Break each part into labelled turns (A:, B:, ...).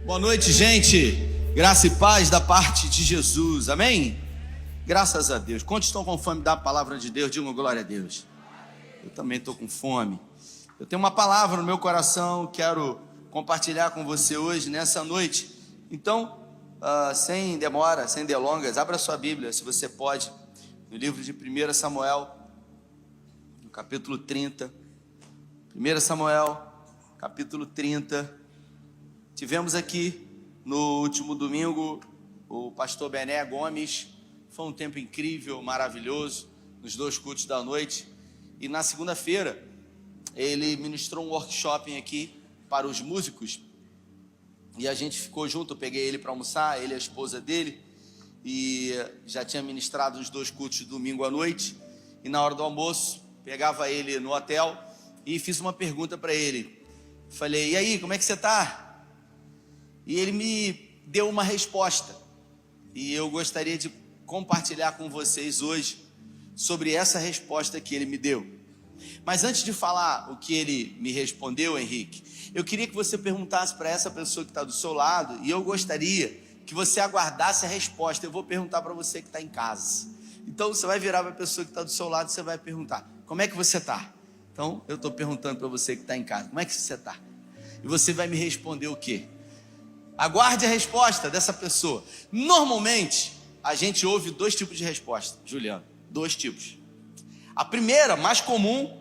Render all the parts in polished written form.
A: Boa noite, gente. Graça e paz da parte de Jesus. Amém? Graças a Deus. Quantos estão com fome da palavra de Deus? Digam glória a Deus. Eu também estou com fome. Eu tenho uma palavra no meu coração, quero compartilhar com você hoje, nessa noite. Então, sem demora, sem delongas, abra sua Bíblia, se você pode, no livro de 1 Samuel, no capítulo 30. 1 Samuel, capítulo 30. Tivemos aqui no último domingo o pastor Bené Gomes. Foi um tempo incrível, maravilhoso, nos 2 cultos da noite. E na segunda-feira ele ministrou um workshop aqui para os músicos. E a gente ficou junto, eu peguei ele para almoçar, ele e a esposa dele. E já tinha ministrado os 2 cultos de domingo à noite. E na hora do almoço, pegava ele no hotel e fiz uma pergunta para ele. Falei, e aí, como é que você está? E ele me deu uma resposta, e eu gostaria de compartilhar com vocês hoje sobre essa resposta que ele me deu. Mas antes de falar o que ele me respondeu, Henrique, eu queria que você perguntasse para essa pessoa que está do seu lado, e eu gostaria que você aguardasse a resposta. Eu vou perguntar para você que está em casa. Então você vai virar para a pessoa que está do seu lado e você vai perguntar, como é que você está? Então eu estou perguntando para você que está em casa, como é que você está? E você vai me responder o quê? Aguarde a resposta dessa pessoa. Normalmente, a gente ouve 2 tipos de resposta, Juliano. 2 tipos. A primeira, mais comum,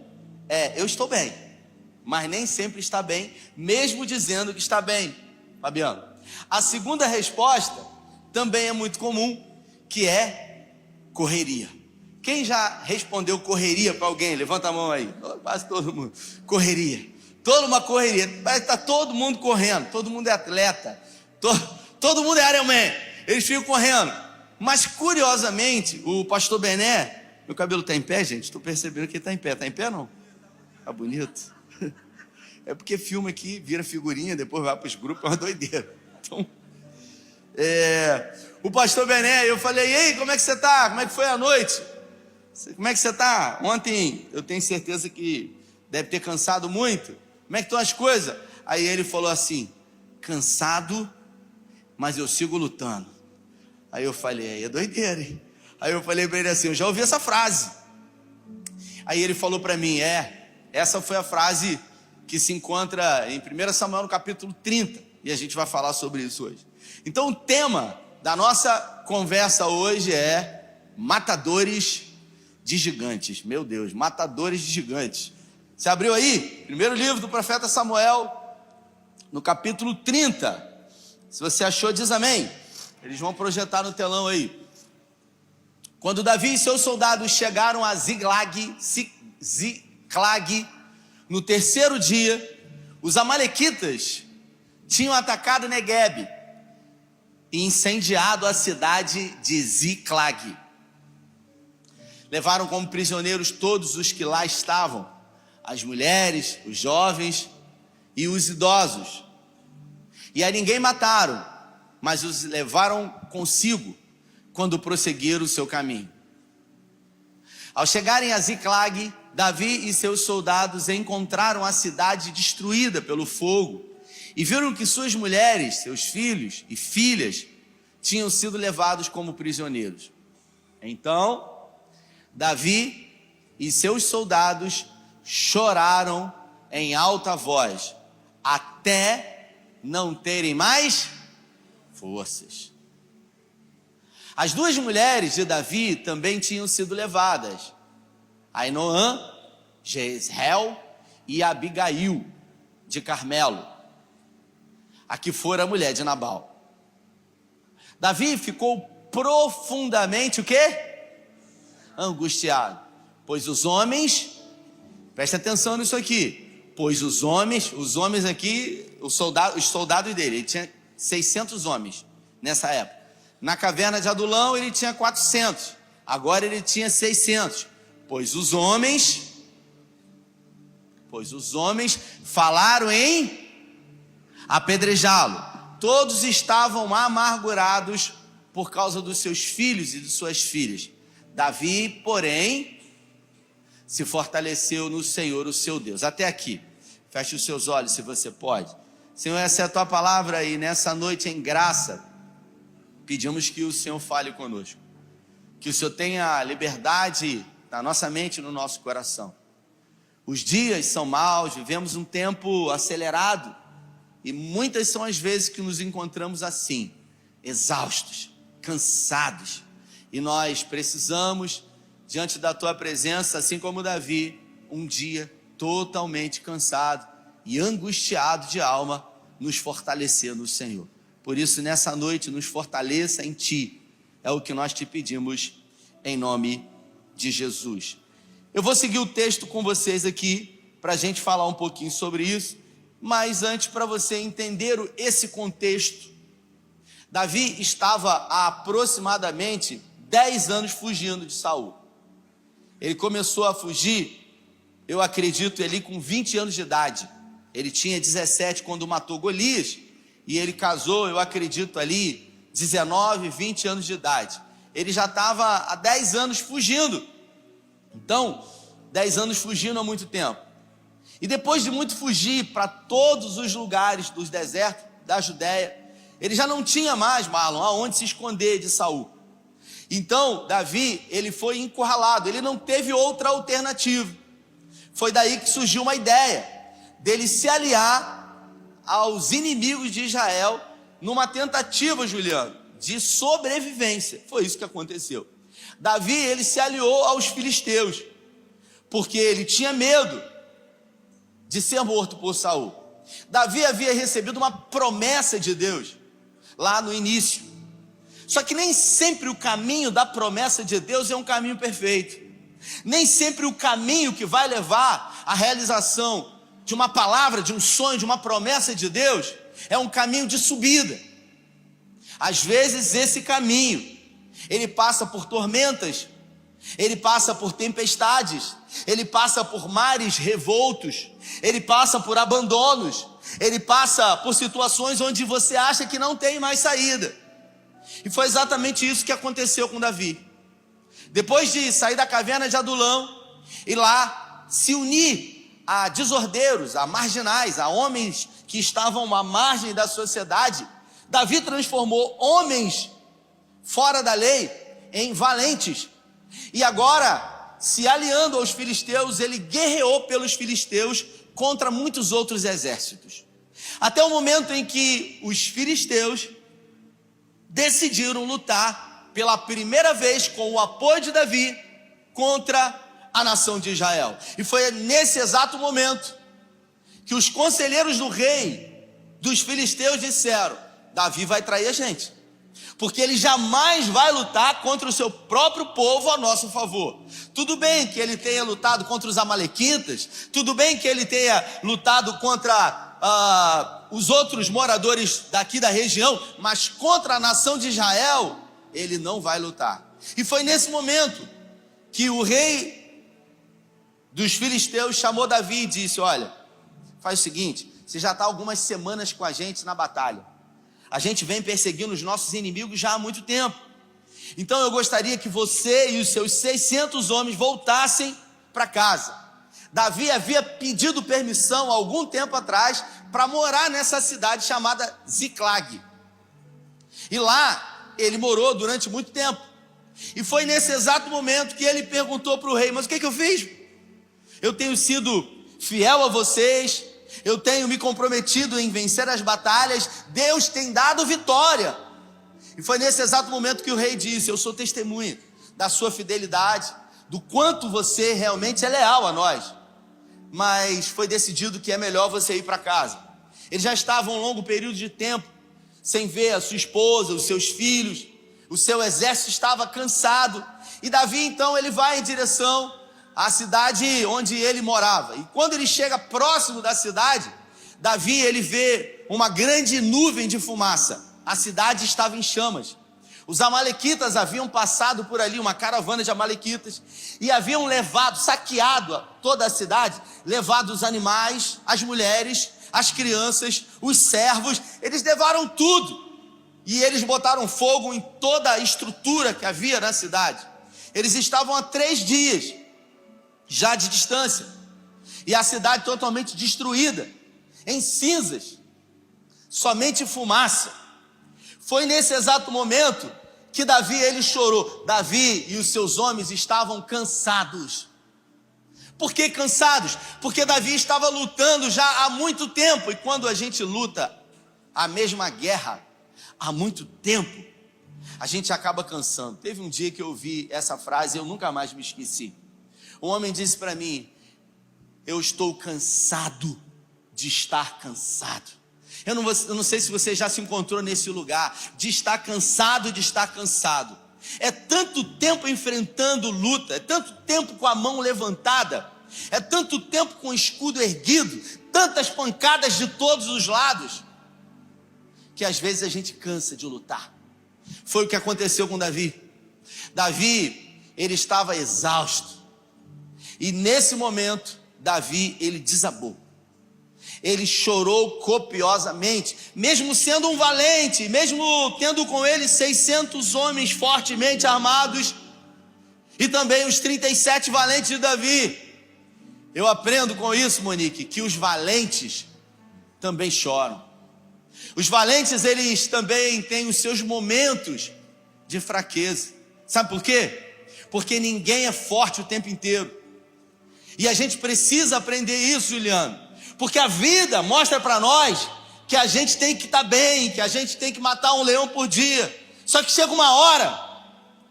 A: é eu estou bem, mas nem sempre está bem, mesmo dizendo que está bem, Fabiano. A segunda resposta também é muito comum, que é correria. Quem já respondeu correria para alguém? Levanta a mão aí. Quase todo mundo. Correria. Toda uma correria, está todo mundo correndo, todo mundo é atleta, todo mundo é Ironman, eles ficam correndo. Mas curiosamente, o pastor Bené, meu cabelo está em pé, gente? Estou percebendo que ele está em pé não? Está bonito? É porque filma aqui, vira figurinha, depois vai para os grupos, é uma doideira. Então, o pastor Bené, eu falei, e aí, como é que você está? Como é que foi a noite? Como é que você está? Ontem, eu tenho certeza que deve ter cansado muito. Como é que estão as coisas? Aí ele falou assim, cansado, mas eu sigo lutando. Aí eu falei, aí é doideira, hein? Aí eu falei para ele assim, eu já ouvi essa frase. Aí ele falou para mim, essa foi a frase que se encontra em 1 Samuel no capítulo 30. E a gente vai falar sobre isso hoje. Então o tema da nossa conversa hoje é matadores de gigantes. Meu Deus, matadores de gigantes. Você abriu aí? Primeiro livro do profeta Samuel, no capítulo 30. Se você achou, diz amém. Eles vão projetar no telão aí. Quando Davi e seus soldados chegaram a Ziclag, no 3º dia, os amalequitas tinham atacado Neguebe e incendiado a cidade de Ziclag. Levaram como prisioneiros todos os que lá estavam, as mulheres, os jovens e os idosos. E a ninguém mataram, mas os levaram consigo quando prosseguiram o seu caminho. Ao chegarem a Ziclag, Davi e seus soldados encontraram a cidade destruída pelo fogo e viram que suas mulheres, seus filhos e filhas tinham sido levados como prisioneiros. Então, Davi e seus soldados choraram em alta voz, até não terem mais forças. As 2 mulheres de Davi também tinham sido levadas, Ainoã, Jezreel e Abigail de Carmelo, a que fora a mulher de Nabal. Davi ficou profundamente o quê? Angustiado, pois os homens, presta atenção nisso aqui, pois os homens aqui, os soldados dele, ele tinha 600 homens nessa época. Na caverna de Adulão ele tinha 400, agora ele tinha 600, pois os homens falaram em apedrejá-lo. Todos estavam amargurados por causa dos seus filhos e de suas filhas. Davi, porém, se fortaleceu no Senhor, o seu Deus. Até aqui. Feche os seus olhos, se você pode. Senhor, essa é a tua palavra e nessa noite em graça, pedimos que o Senhor fale conosco. Que o Senhor tenha liberdade na nossa mente e no nosso coração. Os dias são maus, vivemos um tempo acelerado e muitas são as vezes que nos encontramos assim, exaustos, cansados. E nós precisamos, diante da tua presença, assim como Davi, um dia totalmente cansado e angustiado de alma, nos fortalecer no Senhor. Por isso, nessa noite, nos fortaleça em ti. É o que nós te pedimos em nome de Jesus. Eu vou seguir o texto com vocês aqui, para a gente falar um pouquinho sobre isso, mas antes, para você entender esse contexto, Davi estava há aproximadamente 10 anos fugindo de Saul. Ele começou a fugir, eu acredito, ali com 20 anos de idade. Ele tinha 17 quando matou Golias, e ele casou, eu acredito, ali 19, 20 anos de idade. Ele já estava há 10 anos fugindo. Então, 10 anos fugindo há muito tempo. E depois de muito fugir para todos os lugares dos desertos da Judéia, ele já não tinha mais, Marlon, aonde se esconder de Saul. Então, Davi, ele foi encurralado, ele não teve outra alternativa. Foi daí que surgiu uma ideia dele se aliar aos inimigos de Israel numa tentativa, Juliano, de sobrevivência. Foi isso que aconteceu. Davi, ele se aliou aos filisteus, porque ele tinha medo de ser morto por Saul. Davi havia recebido uma promessa de Deus lá no início. Só que nem sempre o caminho da promessa de Deus é um caminho perfeito. Nem sempre o caminho que vai levar à realização de uma palavra, de um sonho, de uma promessa de Deus, é um caminho de subida. Às vezes esse caminho, ele passa por tormentas, ele passa por tempestades, ele passa por mares revoltos, ele passa por abandonos, ele passa por situações onde você acha que não tem mais saída. E foi exatamente isso que aconteceu com Davi. Depois de sair da caverna de Adulão e lá se unir a desordeiros, a marginais, a homens que estavam à margem da sociedade, Davi transformou homens fora da lei em valentes. E agora, se aliando aos filisteus, ele guerreou pelos filisteus contra muitos outros exércitos. Até o momento em que os filisteus decidiram lutar pela primeira vez com o apoio de Davi contra a nação de Israel. E foi nesse exato momento que os conselheiros do rei dos filisteus disseram: Davi vai trair a gente, porque ele jamais vai lutar contra o seu próprio povo a nosso favor. Tudo bem que ele tenha lutado contra os amalequitas, tudo bem que ele tenha lutado contra os outros moradores daqui da região, mas contra a nação de Israel, ele não vai lutar. E foi nesse momento que o rei dos filisteus chamou Davi e disse: olha, faz o seguinte, você já está algumas semanas com a gente na batalha. A gente vem perseguindo os nossos inimigos já há muito tempo. Então eu gostaria que você e os seus 600 homens voltassem para casa. Davi havia pedido permissão há algum tempo atrás para morar nessa cidade chamada Ziclag. E lá ele morou durante muito tempo. E foi nesse exato momento que ele perguntou para o rei: mas o que eu fiz? Eu tenho sido fiel a vocês, eu tenho me comprometido em vencer as batalhas, Deus tem dado vitória. E foi nesse exato momento que o rei disse: eu sou testemunha da sua fidelidade, do quanto você realmente é leal a nós, mas foi decidido que é melhor você ir para casa. Ele já estava um longo período de tempo sem ver a sua esposa, os seus filhos, o seu exército estava cansado, e Davi então ele vai em direção à cidade onde ele morava. E quando ele chega próximo da cidade, Davi ele vê uma grande nuvem de fumaça. A cidade estava em chamas. Os amalequitas haviam passado por ali, uma caravana de amalequitas, e haviam levado, saqueado toda a cidade, levado os animais, as mulheres, as crianças, os servos. Eles levaram tudo, e eles botaram fogo em toda a estrutura que havia na cidade. Eles estavam há 3 dias já de distância, e a cidade totalmente destruída, em cinzas. somente fumaça. Foi nesse exato momento que Davi, ele chorou. Davi e os seus homens estavam cansados. Por que cansados? Porque Davi estava lutando já há muito tempo, e quando a gente luta a mesma guerra há muito tempo, a gente acaba cansando. Teve um dia que eu ouvi essa frase e eu nunca mais me esqueci. Um homem disse para mim: eu estou cansado de estar cansado. Eu não sei se você já se encontrou nesse lugar, de estar cansado de estar cansado. É tanto tempo enfrentando luta, é tanto tempo com a mão levantada, é tanto tempo com o escudo erguido, tantas pancadas de todos os lados, que às vezes a gente cansa de lutar. Foi o que aconteceu com Davi. Davi, ele estava exausto, e nesse momento, Davi, ele desabou. Ele chorou copiosamente, mesmo sendo um valente, mesmo tendo com ele 600 homens fortemente armados, e também os 37 valentes de Davi. Eu aprendo com isso, Monique, que os valentes também choram. Os valentes, eles também têm os seus momentos de fraqueza. Sabe por quê? Porque ninguém é forte o tempo inteiro. E a gente precisa aprender isso, Juliano. Porque a vida mostra para nós que a gente tem que estar bem, que a gente tem que matar um leão por dia. Só que chega uma hora,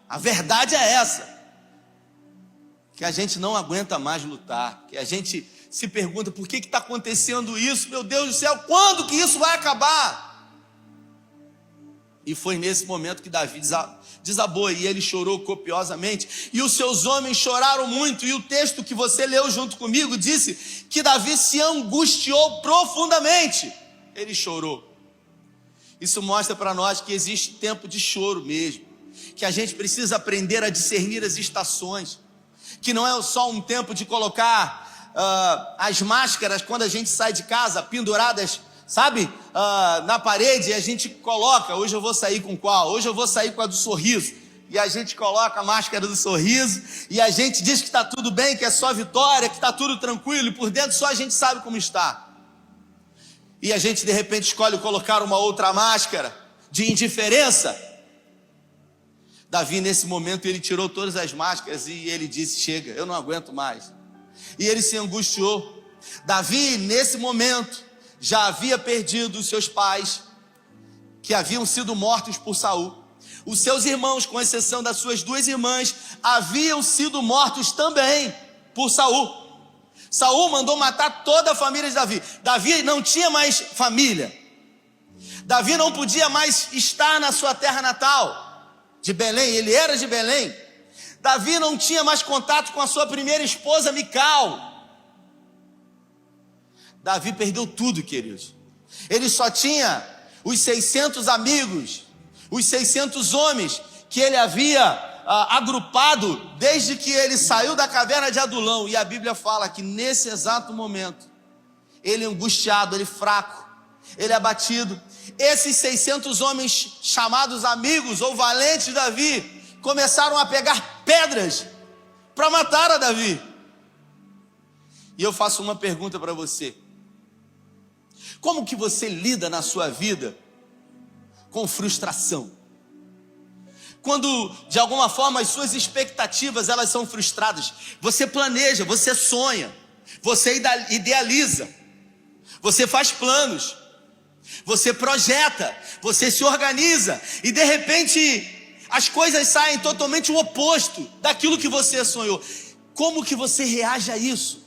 A: a verdade é essa, que a gente não aguenta mais lutar, que a gente se pergunta: por que está acontecendo isso? Meu Deus do céu, quando que isso vai acabar? E foi nesse momento que Davi desabou, e ele chorou copiosamente, e os seus homens choraram muito. E o texto que você leu junto comigo disse que Davi se angustiou profundamente. Ele chorou. Isso mostra para nós que existe tempo de choro mesmo, que a gente precisa aprender a discernir as estações, que não é só um tempo de colocar as máscaras quando a gente sai de casa, penduradas, sabe, na parede, e a gente coloca: hoje eu vou sair com qual? Hoje eu vou sair com a do sorriso. E a gente coloca a máscara do sorriso, e a gente diz que está tudo bem, que é só vitória, que está tudo tranquilo, e por dentro só a gente sabe como está. E a gente de repente escolhe colocar uma outra máscara de indiferença. Davi, nesse momento, ele tirou todas as máscaras e ele disse: chega, eu não aguento mais. E ele se angustiou. Davi, nesse momento, já havia perdido os seus pais, que haviam sido mortos por Saul. Os seus irmãos, com exceção das suas 2 irmãs, haviam sido mortos também por Saul. Saul mandou matar toda a família de Davi. Davi não tinha mais família. Davi não podia mais estar na sua terra natal, de Belém. Ele era de Belém. Davi não tinha mais contato com a sua primeira esposa, Mical. Davi perdeu tudo, queridos. Ele só tinha os 600 amigos, os 600 homens que ele havia agrupado desde que ele saiu da caverna de Adulão. E a Bíblia fala que nesse exato momento, ele angustiado, ele fraco, ele abatido, esses 600 homens chamados amigos ou valentes de Davi começaram a pegar pedras para matar a Davi. E eu faço uma pergunta para você: como que você lida na sua vida com frustração? Quando de alguma forma as suas expectativas elas são frustradas, você planeja, você sonha, você idealiza, você faz planos, você projeta, você se organiza, e de repente as coisas saem totalmente o oposto daquilo que você sonhou. Como que você reage a isso?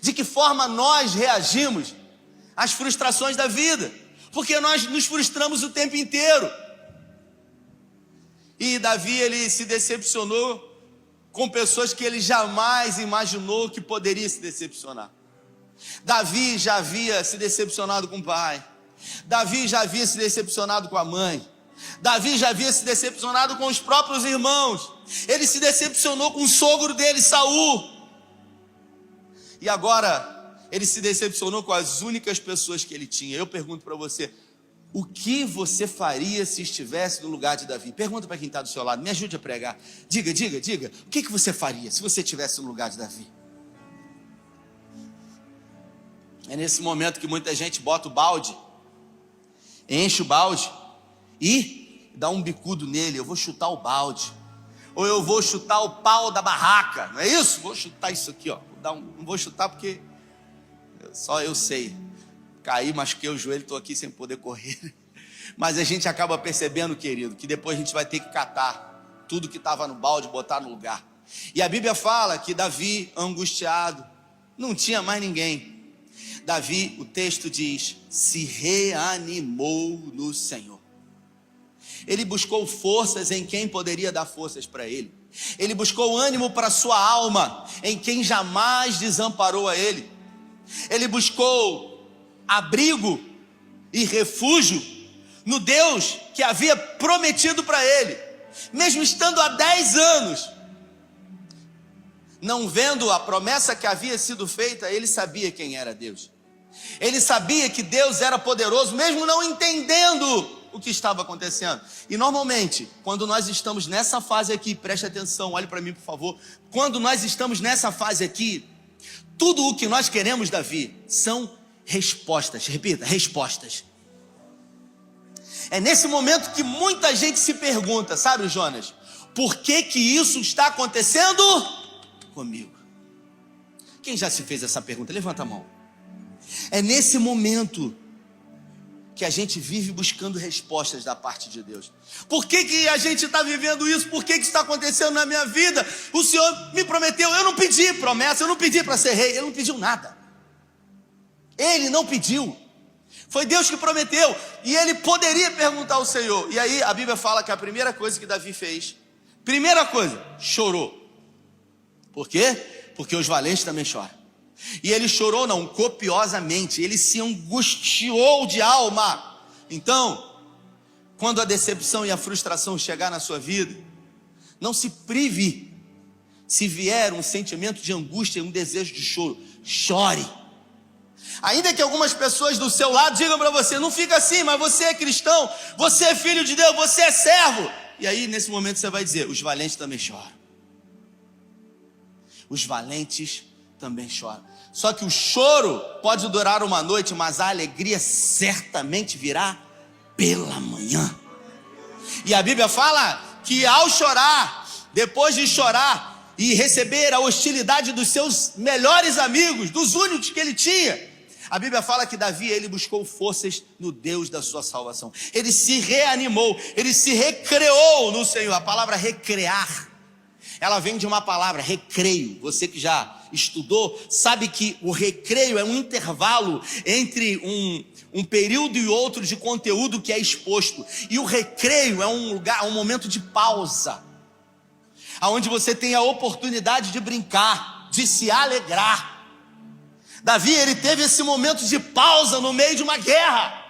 A: De que forma nós reagimos às frustrações da vida? Porque nós nos frustramos o tempo inteiro. E Davi, ele se decepcionou com pessoas que ele jamais imaginou que poderia se decepcionar. Davi já havia se decepcionado com o pai. Davi já havia se decepcionado com a mãe. Davi já havia se decepcionado com os próprios irmãos. Ele se decepcionou com o sogro dele, Saul. E agora ele se decepcionou com as únicas pessoas que ele tinha. Eu pergunto para você: o que você faria se estivesse no lugar de Davi? Pergunta para quem está do seu lado, me ajude a pregar. Diga. O que você faria se você estivesse no lugar de Davi? É nesse momento que muita gente bota o balde, enche o balde e dá um bicudo nele. Eu vou chutar o balde, ou eu vou chutar o pau da barraca, não é isso? Vou chutar isso aqui, ó. Não vou chutar porque só eu sei. Caí, machuquei o joelho, estou aqui sem poder correr. Mas a gente acaba percebendo, querido, que depois a gente vai ter que catar tudo que estava no balde, botar no lugar. E a Bíblia fala que Davi, angustiado, não tinha mais ninguém. Davi, o texto diz, se reanimou no Senhor. Ele buscou forças em quem poderia dar forças para ele. Ele buscou ânimo para sua alma, em quem jamais desamparou a ele. Ele buscou abrigo e refúgio no Deus que havia prometido para ele, mesmo estando há 10 anos, não vendo a promessa que havia sido feita. Ele sabia quem era Deus, ele sabia que Deus era poderoso, mesmo não entendendo o que estava acontecendo. E normalmente, quando nós estamos nessa fase aqui, preste atenção, olhe para mim por favor, quando nós estamos nessa fase aqui, tudo o que nós queremos, Davi, são respostas. Repita, respostas. É nesse momento que muita gente se pergunta, sabe, Jonas, por que isso está acontecendo comigo? Quem já se fez essa pergunta? Levanta a mão. É nesse momento que a gente vive buscando respostas da parte de Deus. Por que a gente está vivendo isso? Por que está acontecendo na minha vida? O Senhor me prometeu, eu não pedi promessa, eu não pedi para ser rei, Ele não pediu nada. Ele não pediu. Foi Deus que prometeu, e ele poderia perguntar ao Senhor. E aí a Bíblia fala que a primeira coisa que Davi fez, primeira coisa, chorou. Por quê? Porque os valentes também choram. E ele chorou não, copiosamente, ele se angustiou de alma. Então, quando a decepção e a frustração chegar na sua vida, não se prive, se vier um sentimento de angústia e um desejo de choro, chore. Ainda que algumas pessoas do seu lado digam para você, não fica assim, mas você é cristão, você é filho de Deus, você é servo. E aí nesse momento você vai dizer, os valentes também choram. Os valentes também choram. Só que o choro pode durar uma noite, mas a alegria certamente virá pela manhã. E a Bíblia fala que ao chorar, depois de chorar e receber a hostilidade dos seus melhores amigos, dos únicos que ele tinha, a Bíblia fala que Davi, ele buscou forças no Deus da sua salvação. Ele se reanimou, ele se recreou no Senhor. A palavra recrear, ela vem de uma palavra, recreio. Você que já estudou, sabe que o recreio é um intervalo entre um período e outro de conteúdo que é exposto. E o recreio é um lugar, um momento de pausa, onde você tem a oportunidade de brincar, de se alegrar. Davi, ele teve esse momento de pausa no meio de uma guerra.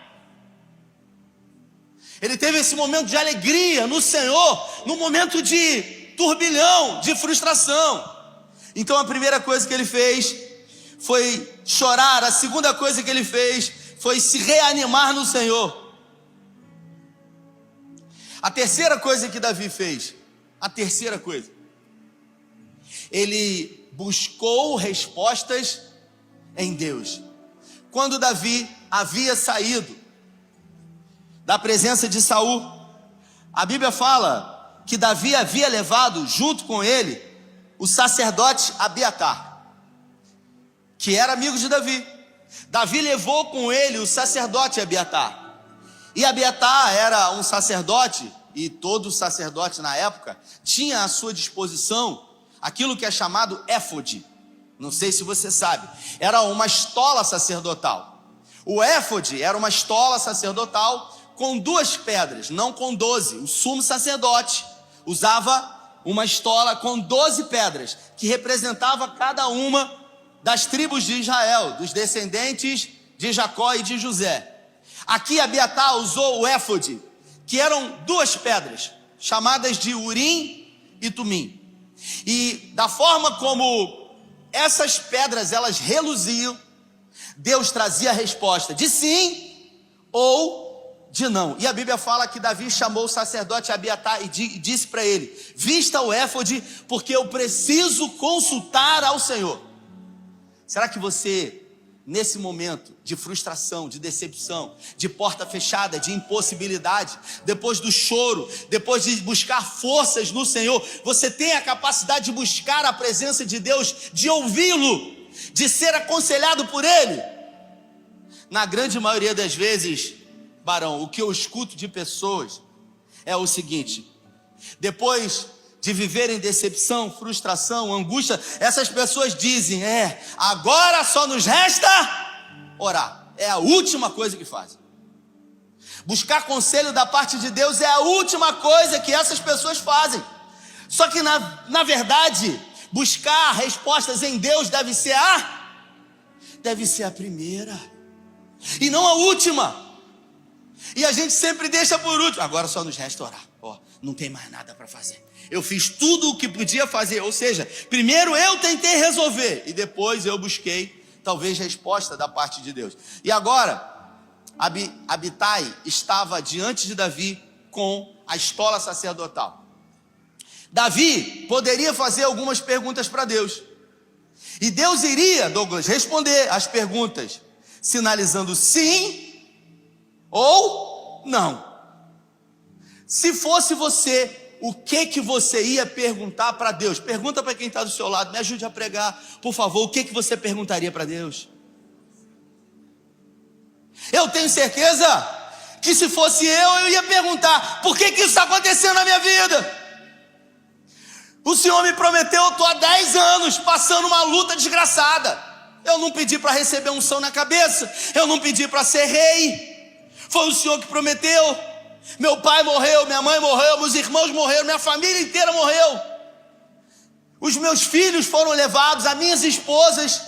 A: Ele teve esse momento de alegria no Senhor, no momento de turbilhão, de frustração. Então a primeira coisa que ele fez foi chorar. A segunda coisa que ele fez foi se reanimar no Senhor. A terceira coisa que Davi fez, ele buscou respostas em Deus. Quando Davi havia saído da presença de Saul, a Bíblia fala que Davi havia levado junto com ele o sacerdote Abiatar, que era amigo de Davi. Davi levou com ele o sacerdote Abiatar. E Abiatar era um sacerdote, e todo sacerdote na época tinha à sua disposição aquilo que é chamado éfode. Não sei se você sabe, era uma estola sacerdotal. O éfode era uma estola sacerdotal com 2 pedras, não com 12. O sumo sacerdote usava uma estola com 12 pedras, que representava cada uma das tribos de Israel, dos descendentes de Jacó e de José. Aqui Abiatar usou o éfode, que eram 2 pedras, chamadas de Urim e Tumim. E da forma como essas pedras, elas reluziam, Deus trazia a resposta de sim ou de não. E a Bíblia fala que Davi chamou o sacerdote Abiatar e disse para ele, vista o éfode, porque eu preciso consultar ao Senhor. Será que você nesse momento de frustração, de decepção, de porta fechada, de impossibilidade, depois do choro, depois de buscar forças no Senhor, você tem a capacidade de buscar a presença de Deus, de ouvi-lo, de ser aconselhado por Ele? Na grande maioria das vezes, Barão, o que eu escuto de pessoas é o seguinte: depois de viverem decepção, frustração, angústia, essas pessoas dizem, agora só nos resta orar. É a última coisa que fazem. Buscar conselho da parte de Deus é a última coisa que essas pessoas fazem. Só que na verdade, buscar respostas em Deus deve ser a primeira e não a última. E a gente sempre deixa por último. Agora só nos resta orar. Não tem mais nada para fazer. Eu fiz tudo o que podia fazer. Ou seja, primeiro eu tentei resolver e depois eu busquei talvez resposta da parte de Deus. E agora, Abitai estava diante de Davi com a estola sacerdotal. Davi poderia fazer algumas perguntas para Deus. E Deus iria, Douglas, responder as perguntas, sinalizando sim ou não. Se fosse você, o que você ia perguntar para Deus? Pergunta para quem está do seu lado, me ajude a pregar, por favor, o que você perguntaria para Deus? Eu tenho certeza que se fosse eu ia perguntar, por que isso está acontecendo na minha vida? O Senhor me prometeu, eu estou há 10 anos passando uma luta desgraçada. Eu não pedi para receber unção na cabeça, eu não pedi para ser rei, foi o Senhor que prometeu. Meu pai morreu, minha mãe morreu, meus irmãos morreram, minha família inteira morreu. Os meus filhos foram levados, as minhas esposas,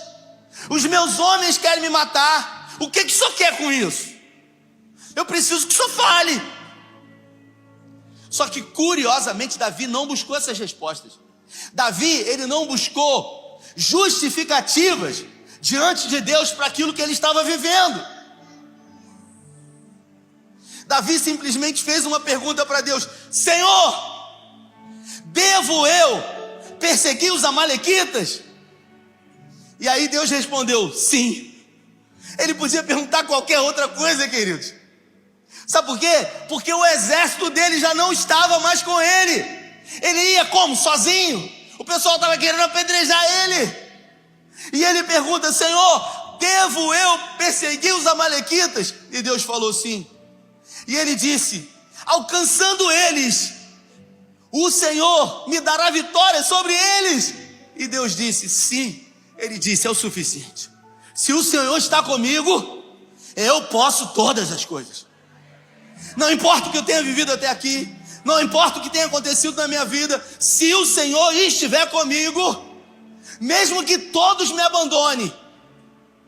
A: os meus homens querem me matar. O que o Senhor quer com isso? Eu preciso que o Senhor fale. Só que curiosamente Davi não buscou essas respostas. Davi, ele não buscou justificativas diante de Deus para aquilo que ele estava vivendo. Davi simplesmente fez uma pergunta para Deus: Senhor, devo eu perseguir os amalequitas? E aí Deus respondeu, sim. Ele podia perguntar qualquer outra coisa, queridos. Sabe por quê? Porque o exército dele já não estava mais com ele. Ele ia como? Sozinho. O pessoal estava querendo apedrejar ele. E ele pergunta, Senhor, devo eu perseguir os amalequitas? E Deus falou sim. E ele disse, alcançando eles, o Senhor me dará vitória sobre eles. E Deus disse, sim. Ele disse, é o suficiente. Se o Senhor está comigo, eu posso todas as coisas. Não importa o que eu tenha vivido até aqui, não importa o que tenha acontecido na minha vida, se o Senhor estiver comigo, mesmo que todos me abandonem,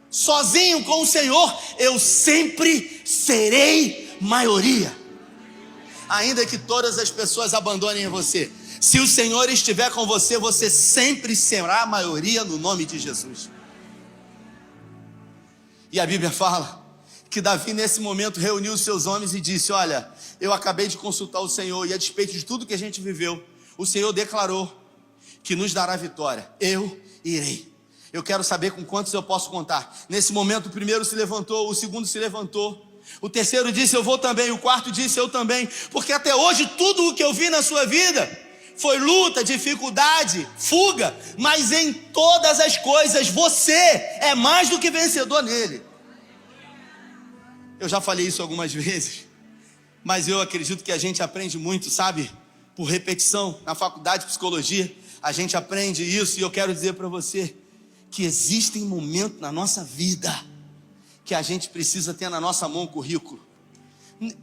A: sozinho com o Senhor, eu sempre serei maioria. Ainda que todas as pessoas abandonem você, se o Senhor estiver com você, você sempre será a maioria no nome de Jesus. E a Bíblia fala que Davi nesse momento reuniu os seus homens e disse, olha, eu acabei de consultar o Senhor e a despeito de tudo que a gente viveu, o Senhor declarou que nos dará vitória, eu irei. Eu quero saber com quantos eu posso contar. Nesse momento o primeiro se levantou, o segundo se levantou, o terceiro disse eu vou também, o quarto disse eu também, porque até hoje tudo o que eu vi na sua vida foi luta, dificuldade, fuga, mas em todas as coisas você é mais do que vencedor nele. Eu já falei isso algumas vezes, mas eu acredito que a gente aprende muito, sabe? Por repetição, na faculdade de psicologia, a gente aprende isso, e eu quero dizer para você que existem momentos na nossa vida que a gente precisa ter na nossa mão o currículo.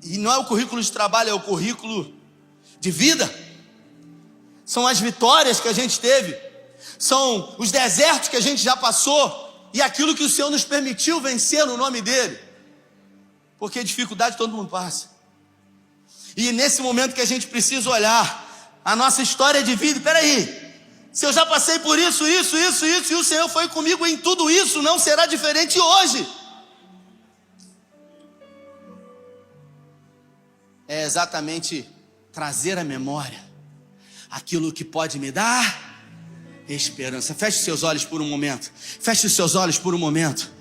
A: E não é o currículo de trabalho, é o currículo de vida. São as vitórias que a gente teve, são os desertos que a gente já passou, e aquilo que o Senhor nos permitiu vencer no nome dele. Porque dificuldade todo mundo passa. E nesse momento que a gente precisa olhar a nossa história de vida, peraí, se eu já passei por isso, e o Senhor foi comigo em tudo isso, não será diferente hoje. É exatamente trazer à memória aquilo que pode me dar esperança. Feche os seus olhos por um momento. Feche os seus olhos por um momento.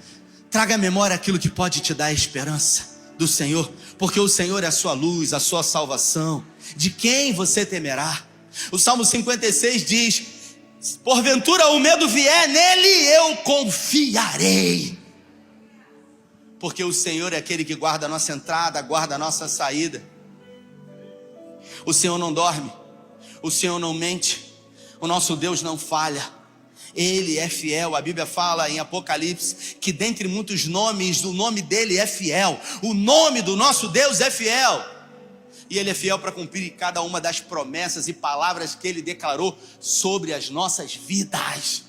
A: Traga à memória aquilo que pode te dar esperança do Senhor, porque o Senhor é a sua luz, a sua salvação. De quem você temerá? O Salmo 56 diz: porventura o medo vier, nele eu confiarei. Porque o Senhor é aquele que guarda a nossa entrada, guarda a nossa saída. O Senhor não dorme, o Senhor não mente, o nosso Deus não falha. Ele é fiel. A Bíblia fala em Apocalipse que dentre muitos nomes, o nome dele é fiel. O nome do nosso Deus é fiel. E ele é fiel para cumprir cada uma das promessas e palavras que ele declarou sobre as nossas vidas.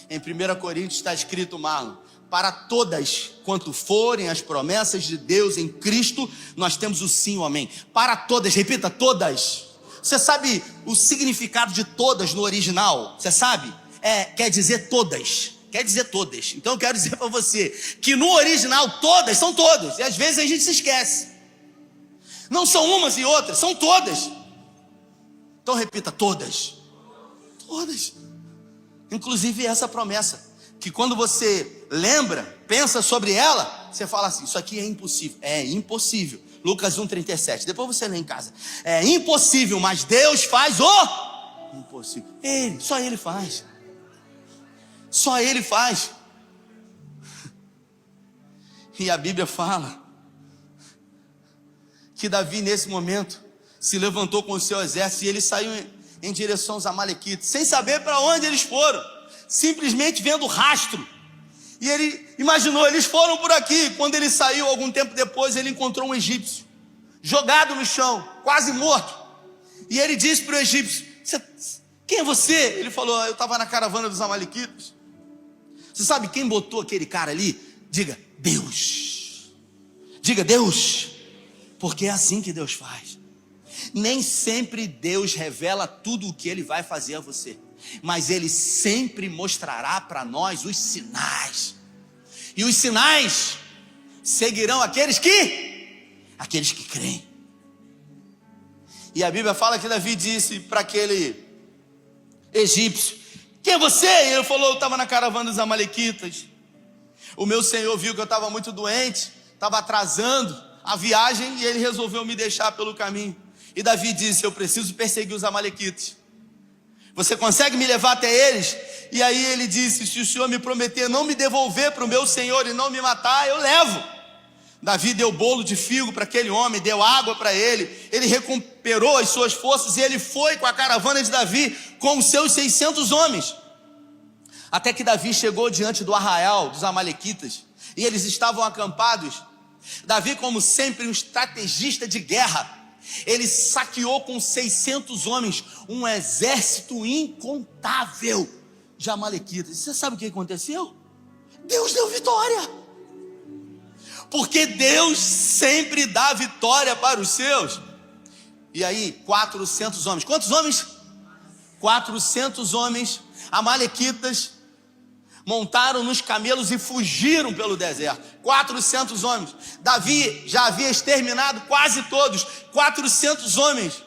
A: Em 1 Coríntios está escrito, Marlon: para todas quanto forem as promessas de Deus em Cristo, nós temos o sim, o amém. Para todas, repita, todas. Você sabe o significado de todas no original? Você sabe? Quer dizer todas. Quer dizer todas. Então eu quero dizer para você que no original todas são todas. E às vezes a gente se esquece. Não são umas e outras, são todas. Então repita, todas. Todas. Inclusive essa promessa, que quando você lembra, pensa sobre ela, você fala assim: isso aqui é impossível. É impossível. Lucas 1,37. Depois você lê em casa. É impossível, mas Deus faz o impossível. Só Ele faz. Só Ele faz. E a Bíblia fala que Davi nesse momento se levantou com o seu exército e ele saiu em direção aos amalequitas, sem saber para onde eles foram, simplesmente vendo o rastro. E ele imaginou, eles foram por aqui. Quando ele saiu, algum tempo depois, ele encontrou um egípcio jogado no chão, quase morto. E ele disse para o egípcio: quem é você? Ele falou: eu estava na caravana dos amalequitas. Você sabe quem botou aquele cara ali? Diga, Deus. Diga, Deus. Porque é assim que Deus faz. Nem sempre Deus revela tudo o que Ele vai fazer a você, mas Ele sempre mostrará para nós os sinais. E os sinais seguirão aqueles que creem. E a Bíblia fala que Davi disse para aquele egípcio: quem é você? E ele falou: eu estava na caravana dos amalequitas. O meu senhor viu que eu estava muito doente, estava atrasando a viagem, e ele resolveu me deixar pelo caminho. E Davi disse: eu preciso perseguir os amalequitas. Você consegue me levar até eles? E aí ele disse: se o senhor me prometer não me devolver para o meu senhor e não me matar, eu levo. Davi deu bolo de figo para aquele homem, deu água para ele. Ele recuperou as suas forças e ele foi com a caravana de Davi, com os seus 600 homens. Até que Davi chegou diante do arraial dos amalequitas, e eles estavam acampados. Davi, como sempre, um estrategista de guerra, ele saqueou com 600 homens um exército incontável de amalequitas. Você sabe o que aconteceu? Deus deu vitória. Porque Deus sempre dá vitória para os seus. E aí, 400 homens. Quantos homens? 400 homens amalequitas montaram nos camelos e fugiram pelo deserto. 400 homens. Davi já havia exterminado quase todos. 400 homens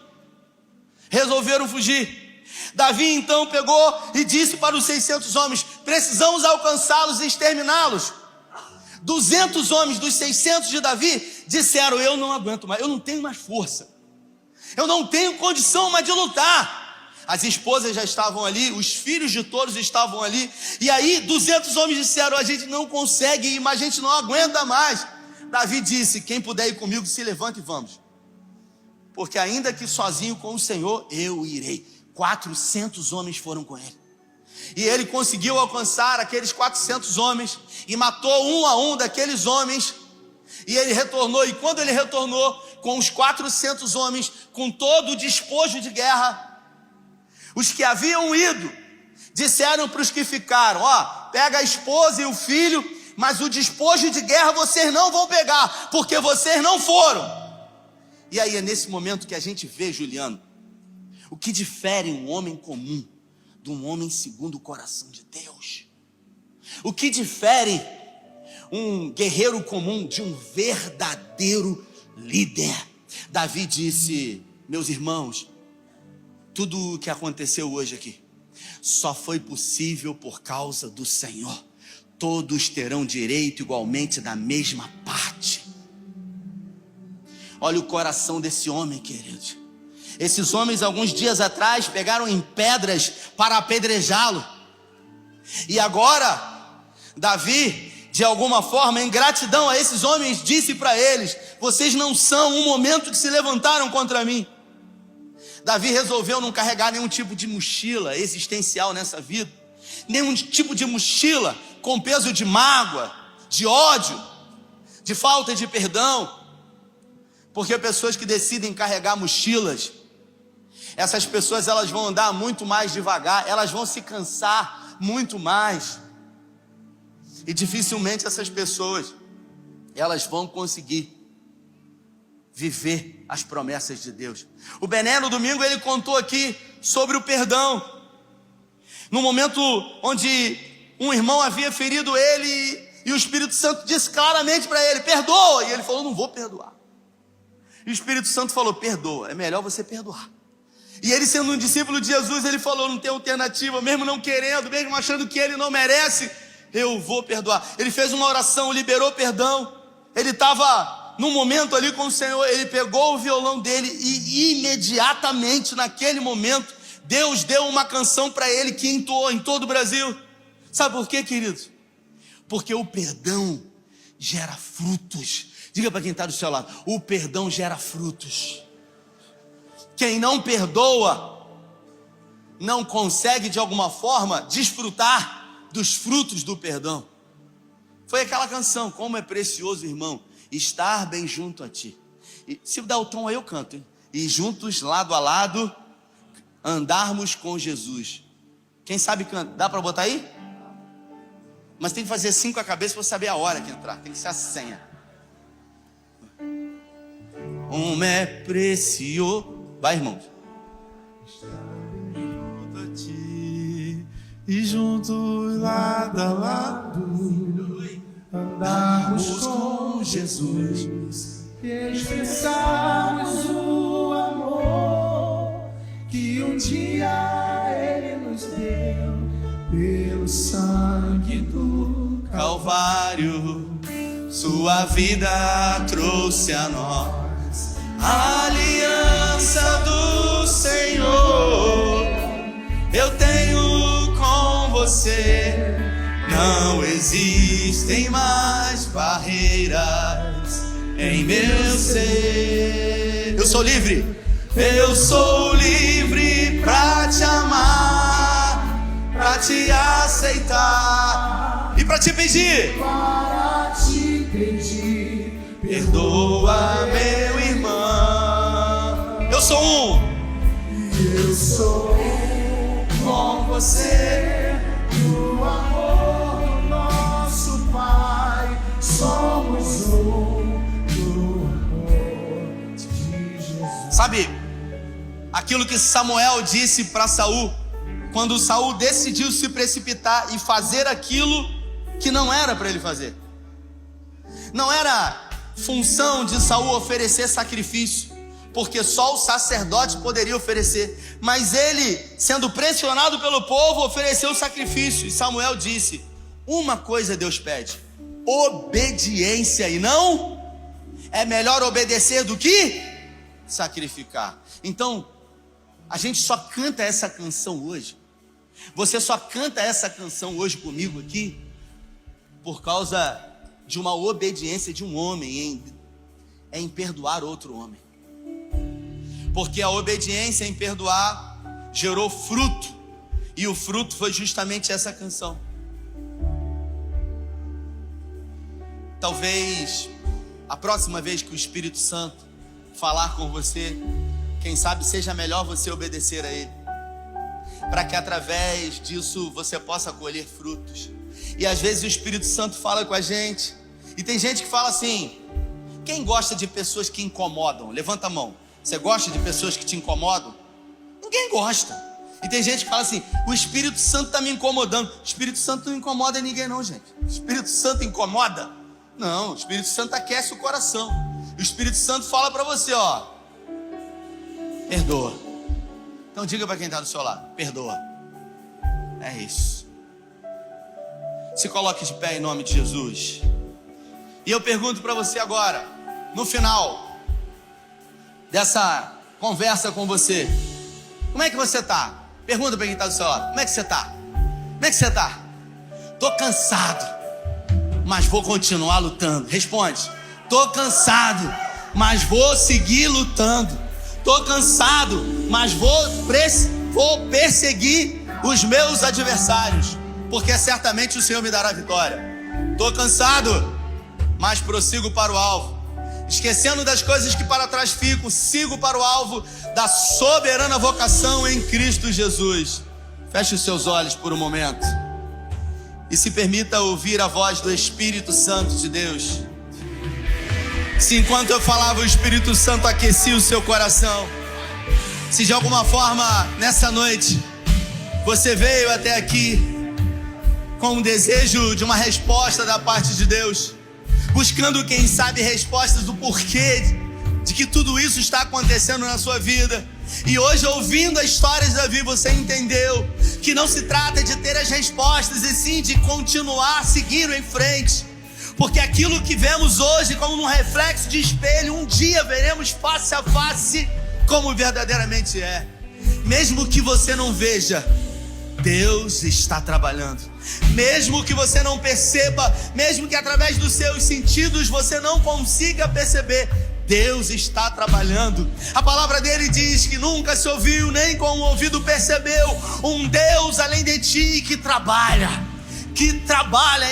A: resolveram fugir. Davi então pegou e disse para os 600 homens: precisamos alcançá-los e exterminá-los. 200 homens dos 600 de Davi disseram: eu não aguento mais, eu não tenho mais força, eu não tenho condição mais de lutar. As esposas já estavam ali, os filhos de todos estavam ali. E aí 200 homens disseram: a gente não consegue ir, mas a gente não aguenta mais. Davi disse: quem puder ir comigo, se levante e vamos, porque ainda que sozinho com o Senhor, eu irei. 400 homens foram com ele. E ele conseguiu alcançar aqueles 400 homens e matou um a um daqueles homens. E ele retornou, e quando ele retornou com os 400 homens, com todo o despojo de guerra, os que haviam ido disseram para os que ficaram: pega a esposa e o filho, mas o despojo de guerra vocês não vão pegar, porque vocês não foram. E aí é nesse momento que a gente vê, Juliano, o que difere um homem comum de um homem segundo o coração de Deus. O que difere um guerreiro comum de um verdadeiro líder. Davi disse: meus irmãos, tudo o que aconteceu hoje aqui só foi possível por causa do Senhor. todos terão direito igualmente da mesma parte. Olha o coração desse homem, querido. Esses homens, alguns dias atrás, pegaram em pedras para apedrejá-lo. E agora, Davi, de alguma forma, em gratidão a esses homens, disse para eles: vocês não são um momento que se levantaram contra mim. Davi resolveu não carregar nenhum tipo de mochila existencial nessa vida, nenhum tipo de mochila com peso de mágoa, de ódio, de falta de perdão. Porque pessoas que decidem carregar mochilas, essas pessoas elas vão andar muito mais devagar, elas vão se cansar muito mais. E dificilmente essas pessoas elas vão conseguir viver as promessas de Deus. O Bené no domingo ele contou aqui sobre o perdão. No momento onde um irmão havia ferido ele e o Espírito Santo disse claramente para ele: perdoa. E ele falou: não vou perdoar. E o Espírito Santo falou: perdoa, é melhor você perdoar. E ele, sendo um discípulo de Jesus, ele falou: não tem alternativa, mesmo não querendo, mesmo achando que ele não merece, eu vou perdoar. Ele fez uma oração, liberou perdão. Ele estava num momento ali com o Senhor, ele pegou o violão dele e imediatamente naquele momento Deus deu uma canção para ele que entoou em todo o Brasil. Sabe por quê, queridos? Porque o perdão gera frutos. Diga para quem está do seu lado: o perdão gera frutos. Quem não perdoa não consegue de alguma forma desfrutar dos frutos do perdão. Foi aquela canção: como é precioso, irmão, estar bem junto a ti. E se dá o tom aí eu canto, hein? E juntos, lado a lado, andarmos com Jesus. Quem sabe canta? Dá para botar aí? Mas tem que fazer assim com a cabeça para saber a hora que entrar. Tem que ser a senha. Como é precioso. Vai, irmãos.
B: Estar junto a ti e juntos lado a lado, andarmos com Jesus e expressarmos o amor que um dia Ele nos deu pelo sangue do
A: Calvário. Sua vida trouxe a nós a aliança do Senhor. Eu tenho com você, não existem mais barreiras em meu ser. Eu sou livre, eu sou livre pra te amar, pra te aceitar e pra te pedir.
B: Para te pedir,
A: Perdoa, meu irmão. Eu sou um.
B: eu sou com você, no amor, nosso Pai, somos um, no amor de Jesus.
A: Sabe aquilo que Samuel disse para Saul, quando Saul decidiu se precipitar e fazer aquilo que não era para ele fazer? Não era função de Saul oferecer sacrifício, porque só o sacerdote poderia oferecer, mas ele, sendo pressionado pelo povo, ofereceu o sacrifício. E Samuel disse: uma coisa Deus pede: obediência, e não é melhor obedecer do que sacrificar. Então a gente só canta essa canção hoje, você só canta essa canção hoje comigo aqui por causa de uma obediência de um homem em perdoar outro homem. Porque a obediência em perdoar gerou fruto, e o fruto foi justamente essa canção. Talvez a próxima vez que o Espírito Santo falar com você, quem sabe seja melhor você obedecer a Ele, para que através disso você possa colher frutos. E às vezes o Espírito Santo fala com a gente, e tem gente que fala assim: quem gosta de pessoas que incomodam? Levanta a mão. Você gosta de pessoas que te incomodam? Ninguém gosta. E tem gente que fala assim: o Espírito Santo está me incomodando. O Espírito Santo não incomoda ninguém não, gente. O Espírito Santo incomoda? Não, o Espírito Santo aquece o coração. O Espírito Santo fala para você, ó: perdoa. Então diga para quem está do seu lado: perdoa. É isso. Se coloque de pé em nome de Jesus. E eu pergunto para você agora, no final dessa conversa com você, como é que você está? Pergunta para quem está do seu lado, como é que você está? Como é que você está? Estou cansado, mas vou continuar lutando. Responde: estou cansado, mas vou seguir lutando. Estou cansado, mas vou perseguir os meus adversários, porque certamente o Senhor me dará vitória. Estou cansado, mas prossigo para o alvo, esquecendo das coisas que para trás ficam, sigo para o alvo da soberana vocação em Cristo Jesus. Feche os seus olhos por um momento e se permita ouvir a voz do Espírito Santo de Deus. Se enquanto eu falava o Espírito Santo aquecia o seu coração, se de alguma forma nessa noite você veio até aqui com um desejo de uma resposta da parte de Deus, buscando quem sabe respostas do porquê de que tudo isso está acontecendo na sua vida, e hoje ouvindo a história de Davi você entendeu que não se trata de ter as respostas, e sim de continuar seguindo em frente, porque aquilo que vemos hoje como um reflexo de espelho, um dia veremos face a face como verdadeiramente é. Mesmo que você não veja, Deus está trabalhando. Mesmo que você não perceba, mesmo que através dos seus sentidos você não consiga perceber, Deus está trabalhando. A palavra dele diz que nunca se ouviu, nem com o ouvido percebeu, um Deus além de ti que trabalha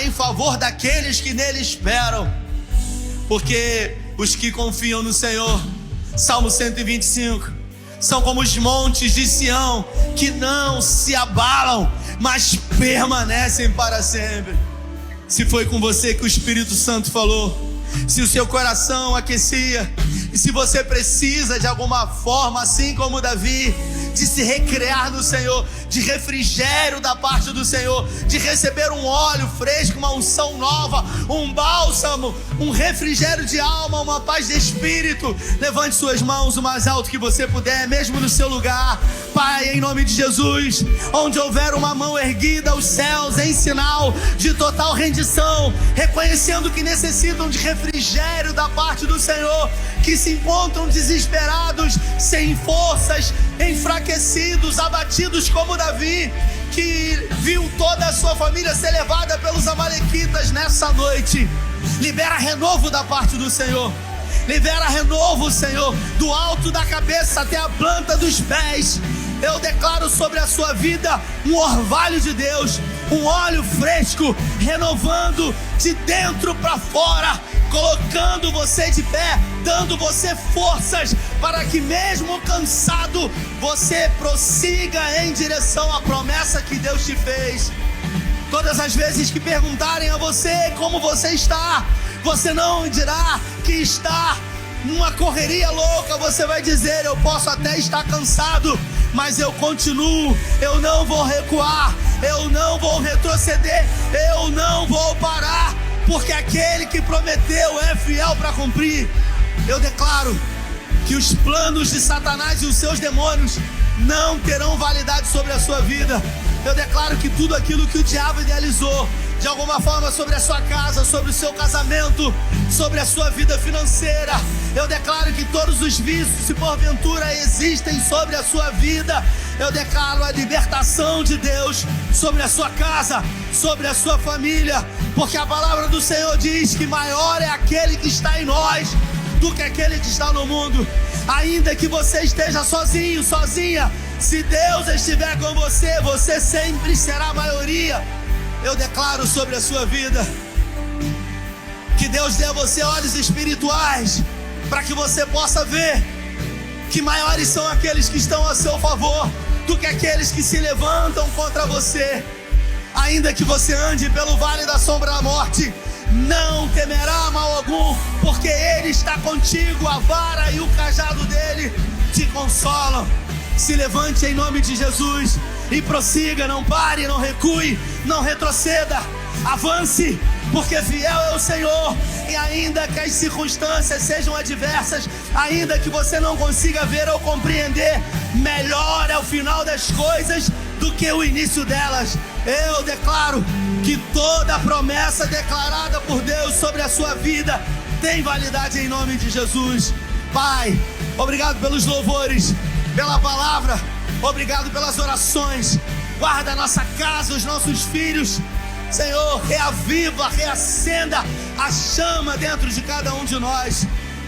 A: em favor daqueles que nele esperam. Porque os que confiam no Senhor, Salmo 125, são como os montes de Sião, que não se abalam, mas permanecem para sempre. Se foi com você que o Espírito Santo falou, se o seu coração aquecia, e se você precisa de alguma forma, assim como Davi, de se recrear no Senhor, de refrigério da parte do Senhor, de receber um óleo fresco, uma unção nova, um bálsamo, um refrigério de alma, uma paz de espírito, levante suas mãos o mais alto que você puder, mesmo no seu lugar. Pai, em nome de Jesus, onde houver uma mão erguida aos céus em sinal de total rendição, reconhecendo que necessitam de refrigério da parte do Senhor, que se encontram desesperados, sem forças, enfraquecidos, abatidos como Davi, que viu toda a sua família ser levada pelos amalequitas nessa noite, libera renovo da parte do Senhor. Libera renovo, Senhor, do alto da cabeça até a planta dos pés. Eu declaro sobre a sua vida um orvalho de Deus, um óleo fresco, renovando de dentro para fora, colocando você de pé, dando você forças para que mesmo cansado, você prossiga em direção à promessa que Deus te fez. Todas as vezes que perguntarem a você como você está, você não dirá que está numa correria louca, você vai dizer: eu posso até estar cansado, mas eu continuo, eu não vou recuar, eu não vou retroceder, eu não vou parar, porque aquele que prometeu é fiel para cumprir. Eu declaro que os planos de Satanás e os seus demônios não terão validade sobre a sua vida. Eu declaro que tudo aquilo que o diabo idealizou, de alguma forma, sobre a sua casa, sobre o seu casamento, sobre a sua vida financeira, eu declaro que todos os vícios, se porventura existem sobre a sua vida, eu declaro a libertação de Deus sobre a sua casa, sobre a sua família, porque a palavra do Senhor diz que maior é aquele que está em nós do que aquele que está no mundo. Ainda que você esteja sozinho, sozinha, se Deus estiver com você, você sempre será a maioria. Eu declaro sobre a sua vida que Deus dê a você olhos espirituais para que você possa ver que maiores são aqueles que estão a seu favor do que aqueles que se levantam contra você. Ainda que você ande pelo vale da sombra da morte, não temerá mal algum, porque Ele está contigo, a vara e o cajado dele te consolam. Se levante em nome de Jesus e prossiga, não pare, não recue, não retroceda, avance, porque fiel é o Senhor. E ainda que as circunstâncias sejam adversas, ainda que você não consiga ver ou compreender, melhor é o final das coisas do que o início delas. Eu declaro que toda promessa declarada por Deus sobre a sua vida tem validade em nome de Jesus. Pai, obrigado pelos louvores, pela palavra, obrigado pelas orações. Guarda a nossa casa, os nossos filhos. Senhor, reaviva, reacenda a chama dentro de cada um de nós.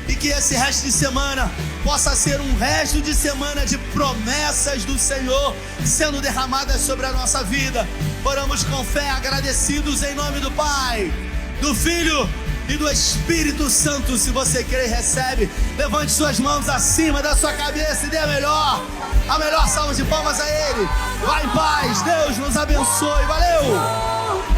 A: E que esse resto de semana possa ser um resto de semana de promessas do Senhor sendo derramadas sobre a nossa vida. Oramos com fé, agradecidos em nome do Pai, do Filho e do Espírito Santo. Se você crê, recebe. Levante suas mãos acima da sua cabeça e dê a melhor salva de palmas a Ele. Vai em paz, Deus nos abençoe. Valeu!